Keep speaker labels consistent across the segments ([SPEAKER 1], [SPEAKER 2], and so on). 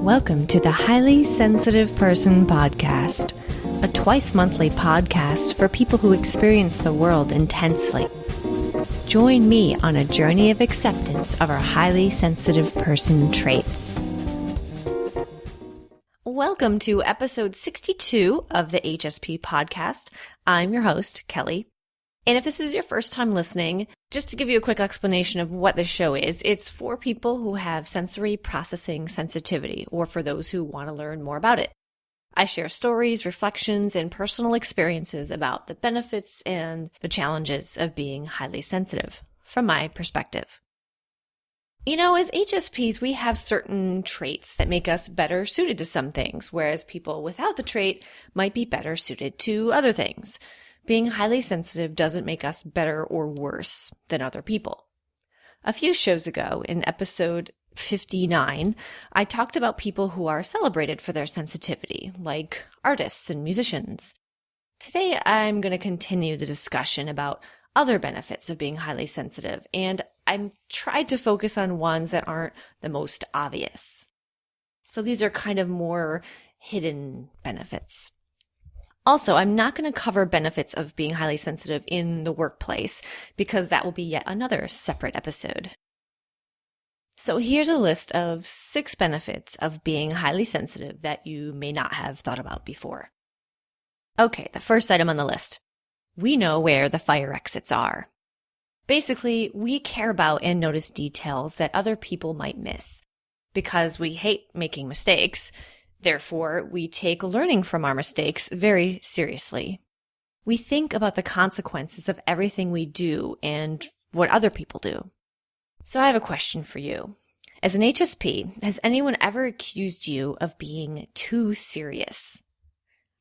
[SPEAKER 1] Welcome to the Highly Sensitive Person Podcast, a twice-monthly podcast for people who experience the world intensely. Join me on a journey of acceptance of our highly sensitive person traits. Welcome to episode 62 of the HSP podcast. I'm your host, Kelly. And if this is your first time listening, just to give you a quick explanation of what this show is, it's for people who have sensory processing sensitivity, or for those who want to learn more about it. I share stories, reflections, and personal experiences about the benefits and the challenges of being highly sensitive, from my perspective. You know, as HSPs, we have certain traits that make us better suited to some things, whereas people without the trait might be better suited to other things. Being highly sensitive doesn't make us better or worse than other people. A few shows ago, in episode 59, I talked about people who are celebrated for their sensitivity, like artists and musicians. Today, I'm going to continue the discussion about other benefits of being highly sensitive, and I'm tried to focus on ones that aren't the most obvious. So these are kind of more hidden benefits. Also, I'm not going to cover benefits of being highly sensitive in the workplace because that will be yet another separate episode. So here's a list of 6 benefits of being highly sensitive that you may not have thought about before. Okay, the first item on the list. We know where the fire exits are. Basically, we care about and notice details that other people might miss. Because we hate making mistakes, therefore, we take learning from our mistakes very seriously. We think about the consequences of everything we do and what other people do. So I have a question for you. As an HSP, has anyone ever accused you of being too serious?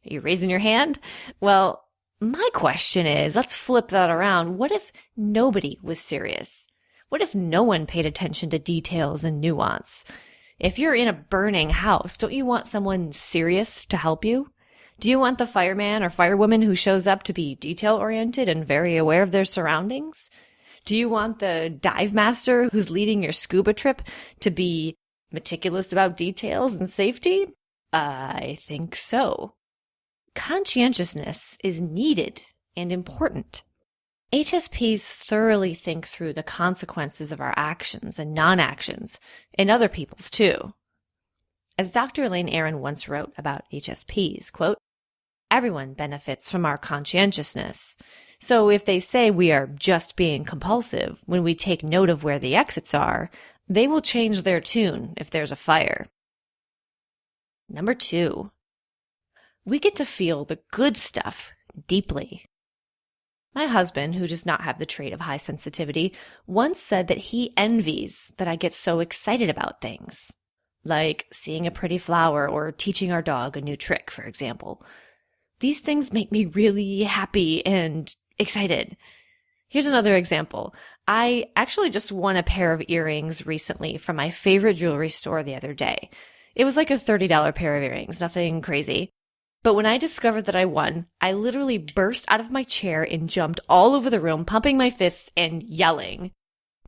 [SPEAKER 1] Are you raising your hand? Well, my question is, let's flip that around. What if nobody was serious? What if no one paid attention to details and nuance? If you're in a burning house, don't you want someone serious to help you? Do you want the fireman or firewoman who shows up to be detail-oriented and very aware of their surroundings? Do you want the dive master who's leading your scuba trip to be meticulous about details and safety? I think so. Conscientiousness is needed and important. HSPs thoroughly think through the consequences of our actions and non-actions, and other people's too. As Dr. Elaine Aron once wrote about HSPs, quote, "Everyone benefits from our conscientiousness. So if they say we are just being compulsive when we take note of where the exits are, they will change their tune if there's a fire." Number 2, we get to feel the good stuff deeply. My husband, who does not have the trait of high sensitivity, once said that he envies that I get so excited about things, like seeing a pretty flower or teaching our dog a new trick, for example. These things make me really happy and excited. Here's another example. I actually just won a pair of earrings recently from my favorite jewelry store the other day. It was like a $30 pair of earrings, nothing crazy. But when I discovered that I won, I literally burst out of my chair and jumped all over the room, pumping my fists and yelling.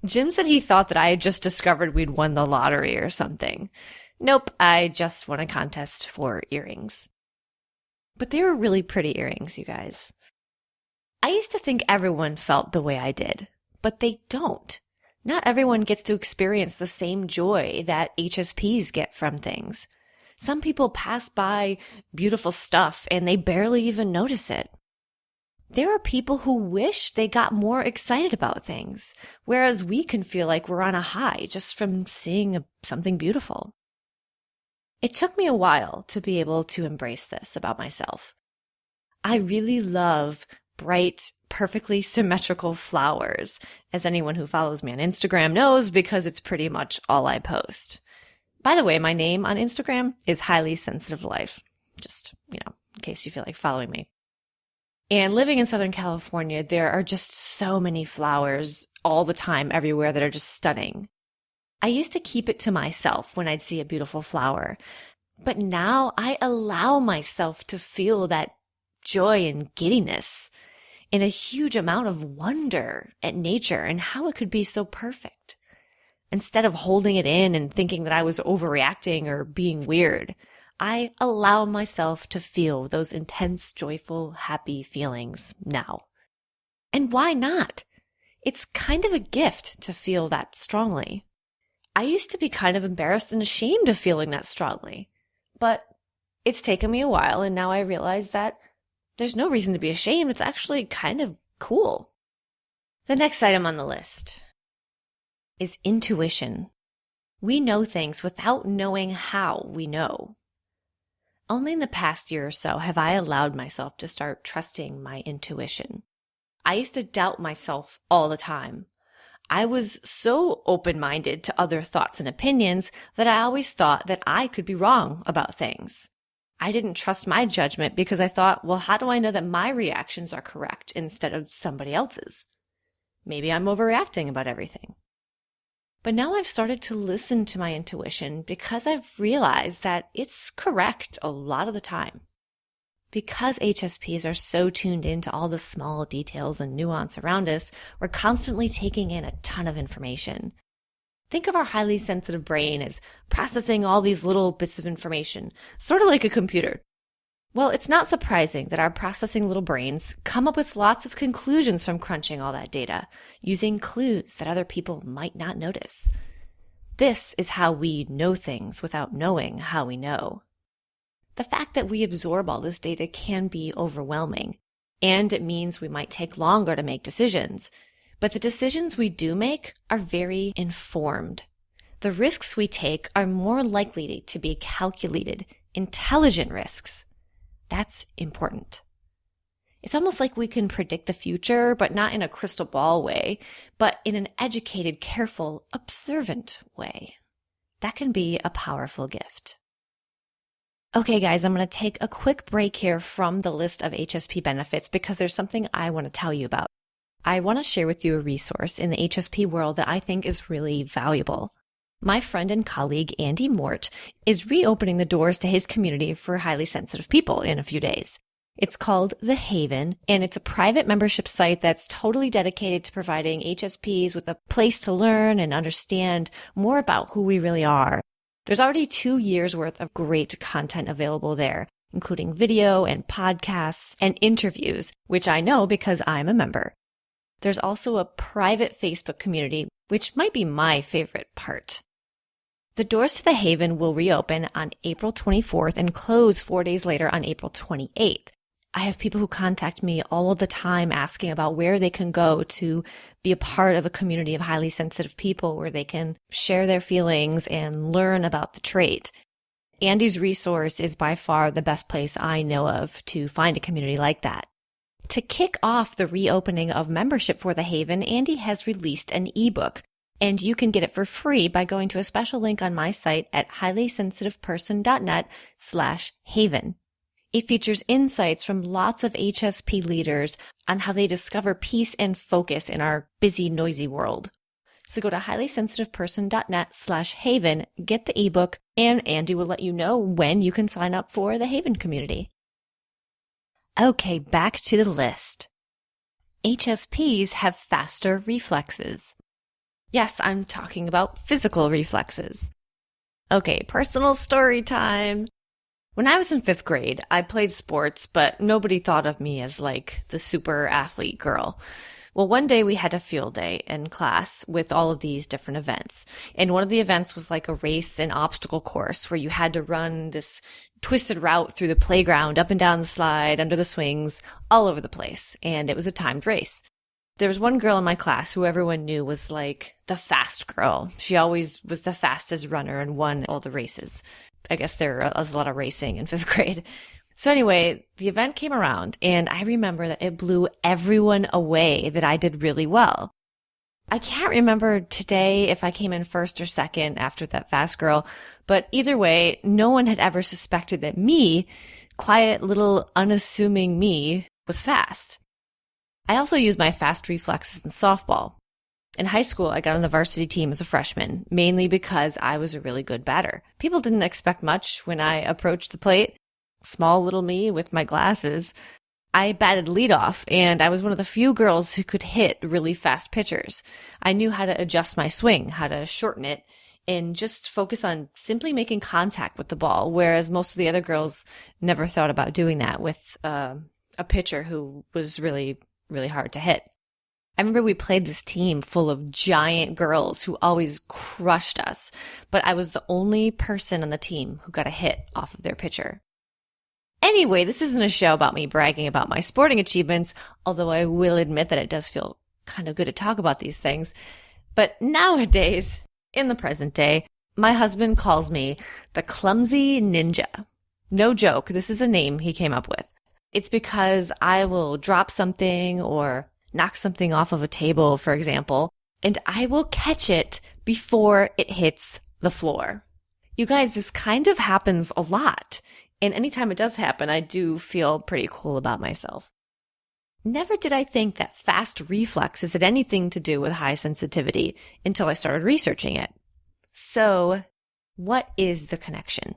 [SPEAKER 1] Jim said he thought that I had just discovered we'd won the lottery or something. Nope, I just won a contest for earrings. But they were really pretty earrings, you guys. I used to think everyone felt the way I did, but they don't. Not everyone gets to experience the same joy that HSPs get from things. Some people pass by beautiful stuff and they barely even notice it. There are people who wish they got more excited about things, whereas we can feel like we're on a high just from seeing something beautiful. It took me a while to be able to embrace this about myself. I really love bright, perfectly symmetrical flowers, as anyone who follows me on Instagram knows, because it's pretty much all I post. By the way, my name on Instagram is Highly Sensitive Life, just, in case you feel like following me. And living in Southern California, there are just so many flowers all the time everywhere that are just stunning. I used to keep it to myself when I'd see a beautiful flower, but now I allow myself to feel that joy and giddiness and a huge amount of wonder at nature and how it could be so perfect. Instead of holding it in and thinking that I was overreacting or being weird, I allow myself to feel those intense, joyful, happy feelings now. And why not? It's kind of a gift to feel that strongly. I used to be kind of embarrassed and ashamed of feeling that strongly, but it's taken me a while, and now I realize that there's no reason to be ashamed. It's actually kind of cool. The next item on the list is intuition. We know things without knowing how we know. Only in the past year or so have I allowed myself to start trusting my intuition. I used to doubt myself all the time. I was so open-minded to other thoughts and opinions that I always thought that I could be wrong about things. I didn't trust my judgment because I thought, well, how do I know that my reactions are correct instead of somebody else's? Maybe I'm overreacting about everything. But now I've started to listen to my intuition because I've realized that it's correct a lot of the time. Because HSPs are so tuned into all the small details and nuance around us, we're constantly taking in a ton of information. Think of our highly sensitive brain as processing all these little bits of information, sort of like a computer. Well, it's not surprising that our processing little brains come up with lots of conclusions from crunching all that data, using clues that other people might not notice. This is how we know things without knowing how we know. The fact that we absorb all this data can be overwhelming, and it means we might take longer to make decisions. But the decisions we do make are very informed. The risks we take are more likely to be calculated, intelligent risks. That's important. It's almost like we can predict the future, but not in a crystal ball way, but in an educated, careful, observant way. That can be a powerful gift. Okay, guys, I'm going to take a quick break here from the list of HSP benefits because there's something I want to tell you about. I want to share with you a resource in the HSP world that I think is really valuable. My friend and colleague, Andy Mort, is reopening the doors to his community for highly sensitive people in a few days. It's called The Haven, and it's a private membership site that's totally dedicated to providing HSPs with a place to learn and understand more about who we really are. There's already 2 years worth of great content available there, including video and podcasts and interviews, which I know because I'm a member. There's also a private Facebook community, which might be my favorite part. The doors to the Haven will reopen on April 24th and close 4 days later on April 28th. I have people who contact me all the time asking about where they can go to be a part of a community of highly sensitive people where they can share their feelings and learn about the trait. Andy's resource is by far the best place I know of to find a community like that. To kick off the reopening of membership for the Haven, Andy has released an ebook, and you can get it for free by going to a special link on my site at highlysensitiveperson.net/haven. It features insights from lots of HSP leaders on how they discover peace and focus in our busy, noisy world. So go to highlysensitiveperson.net/haven, get the ebook, and Andy will let you know when you can sign up for the Haven community. Okay, back to the list. HSPs have faster reflexes. Yes, I'm talking about physical reflexes. Okay, personal story time. When I was in 5th grade, I played sports, but nobody thought of me as like the super athlete girl. Well, one day we had a field day in class with all of these different events. And one of the events was like a race and obstacle course where you had to run this twisted route through the playground, up and down the slide, under the swings, all over the place. And it was a timed race. There was one girl in my class who everyone knew was like the fast girl. She always was the fastest runner and won all the races. I guess there was a lot of racing in 5th grade. So anyway, the event came around, and I remember that it blew everyone away that I did really well. I can't remember today if I came in first or second after that fast girl, but either way, no one had ever suspected that me, quiet little unassuming me, was fast. I also used my fast reflexes in softball. In high school, I got on the varsity team as a freshman, mainly because I was a really good batter. People didn't expect much when I approached the plate. Small little me with my glasses. I batted leadoff, and I was one of the few girls who could hit really fast pitchers. I knew how to adjust my swing, how to shorten it, and just focus on simply making contact with the ball, whereas most of the other girls never thought about doing that with a pitcher who was really, really hard to hit. I remember we played this team full of giant girls who always crushed us, but I was the only person on the team who got a hit off of their pitcher. Anyway, this isn't a show about me bragging about my sporting achievements, although I will admit that it does feel kind of good to talk about these things. But nowadays, in the present day, my husband calls me the clumsy ninja. No joke, this is a name he came up with. It's because I will drop something or knock something off of a table, for example, and I will catch it before it hits the floor. You guys, this kind of happens a lot. And anytime it does happen, I do feel pretty cool about myself. Never did I think that fast reflexes had anything to do with high sensitivity until I started researching it. So, what is the connection?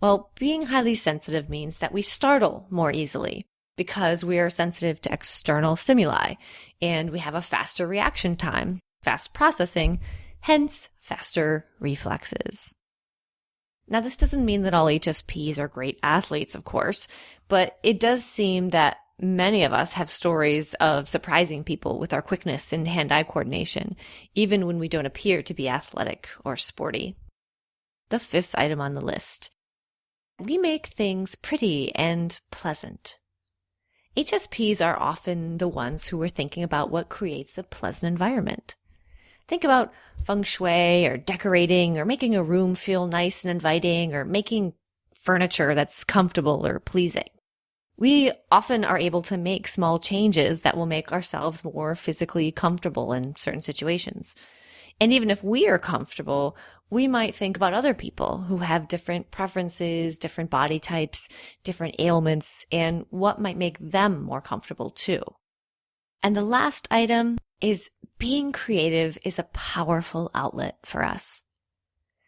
[SPEAKER 1] Well, being highly sensitive means that we startle more easily because we are sensitive to external stimuli and we have a faster reaction time, fast processing, hence faster reflexes. Now, this doesn't mean that all HSPs are great athletes, of course, but it does seem that many of us have stories of surprising people with our quickness and hand-eye coordination, even when we don't appear to be athletic or sporty. The fifth item on the list. We make things pretty and pleasant. HSPs are often the ones who are thinking about what creates a pleasant environment. Think about feng shui or decorating or making a room feel nice and inviting or making furniture that's comfortable or pleasing. We often are able to make small changes that will make ourselves more physically comfortable in certain situations. And even if we are comfortable, we might think about other people who have different preferences, different body types, different ailments, and what might make them more comfortable too. And the last item is being creative is a powerful outlet for us.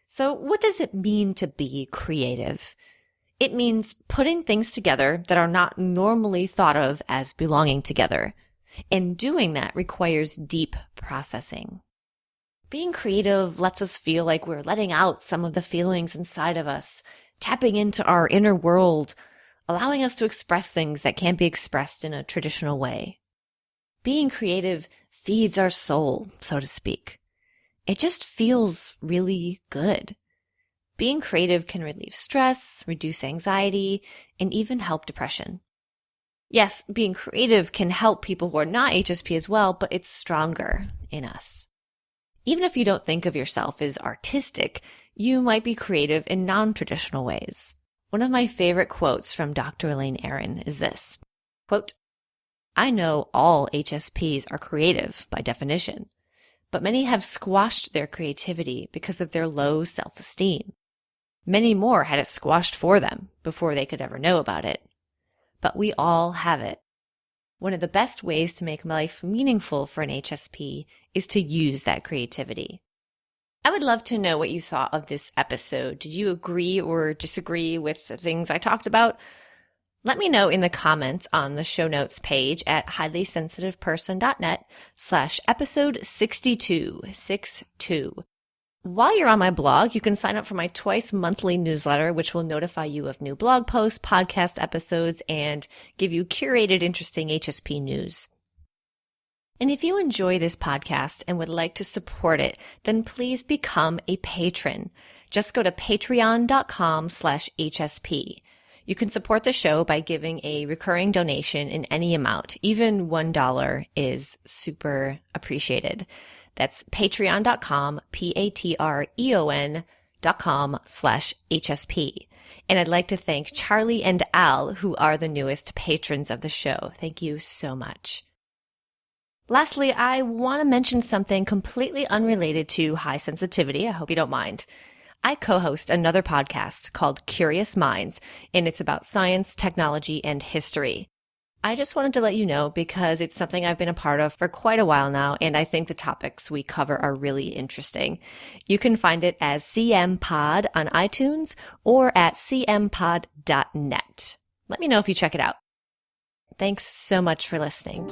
[SPEAKER 1] So what does it mean to be creative? It means putting things together that are not normally thought of as belonging together. And doing that requires deep processing. Being creative lets us feel like we're letting out some of the feelings inside of us, tapping into our inner world, allowing us to express things that can't be expressed in a traditional way. Being creative feeds our soul, so to speak. It just feels really good. Being creative can relieve stress, reduce anxiety, and even help depression. Yes, being creative can help people who are not HSP as well, but it's stronger in us. Even if you don't think of yourself as artistic, you might be creative in non-traditional ways. One of my favorite quotes from Dr. Elaine Aron is this, quote, "I know all HSPs are creative by definition, but many have squashed their creativity because of their low self-esteem. Many more had it squashed for them before they could ever know about it. But we all have it. One of the best ways to make life meaningful for an HSP is to use that creativity." I would love to know what you thought of this episode. Did you agree or disagree with the things I talked about? Let me know in the comments on the show notes page at highlysensitiveperson.net/episode 62. While you're on my blog, you can sign up for my twice monthly newsletter, which will notify you of new blog posts, podcast episodes, and give you curated, interesting HSP news. And if you enjoy this podcast and would like to support it, then please become a patron. Just go to patreon.com/HSP. You can support the show by giving a recurring donation in any amount. Even $1 is super appreciated. That's patreon.com, patreon.com/HSP. And I'd like to thank Charlie and Al, who are the newest patrons of the show. Thank you so much. Lastly, I want to mention something completely unrelated to high sensitivity. I hope you don't mind. I co-host another podcast called Curious Minds, and it's about science, technology, and history. I just wanted to let you know because it's something I've been a part of for quite a while now, and I think the topics we cover are really interesting. You can find it as CM Pod on iTunes or at cmpod.net. Let me know if you check it out. Thanks so much for listening.